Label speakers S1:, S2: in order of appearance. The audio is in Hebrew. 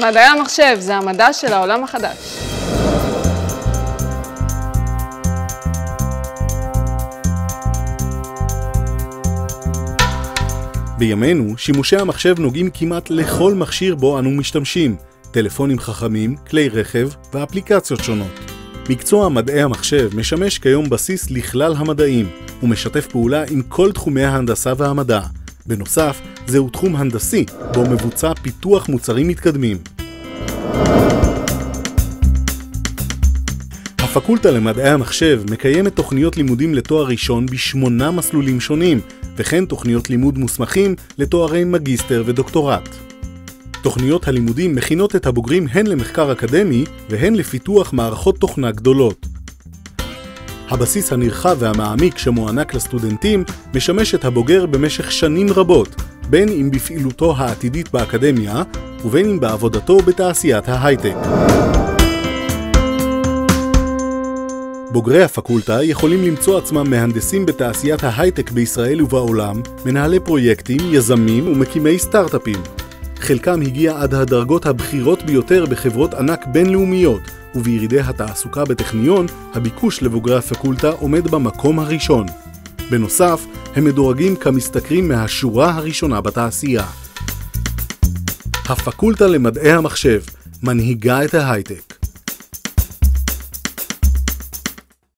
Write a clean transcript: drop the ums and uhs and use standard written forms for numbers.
S1: מדעי המחשב זה המדע של העולם החדש.
S2: בימינו, שימושי המחשב נוגעים כמעט לכל מכשיר בו אנו משתמשים, טלפונים חכמים, כלי רכב ואפליקציות שונות. מקצוע מדעי המחשב משמש כיום בסיס לכלל המדעים, ומשתף פעולה עם כל תחומי ההנדסה והמדע. בנוסף, זהו תחום הנדסי, בו מבוצע פיתוח מוצרים מתקדמים. הפקולטה למדעי המחשב מקיימת תוכניות לימודים לתואר ראשון ב8 מסלולים שונים, וכן תוכניות לימוד מוסמכים לתוארי מגיסטר ודוקטורט. תוכניות הלימודים מכינות את הבוגרים הן למחקר אקדמי והן לפיתוח מערכות תוכנה גדולות. הבסיס הנרחב והמעמיק שמוענק לסטודנטים משמש את הבוגר במשך שנים רבות, בין אם בפעילותו העתידית באקדמיה ובין אם בעבודתו בתעשיית ההייטק. בוגרי הפקולטה יכולים למצוא עצמם מהנדסים בתעשיית ההייטק בישראל ובעולם, מנהלי פרויקטים, יזמים ומקימי סטארט-אפים. חלקם הגיע עד הדרגות הבכירות ביותר בחברות ענק בינלאומיות, ובירידי התעסוקה בטכניון, הביקוש לבוגרי הפקולטה עומד במקום הראשון. בנוסף, הם מדורגים כמשתכרים מהשורה הראשונה בתעשייה. הפקולטה למדעי המחשב מנהיגה את ההייטק.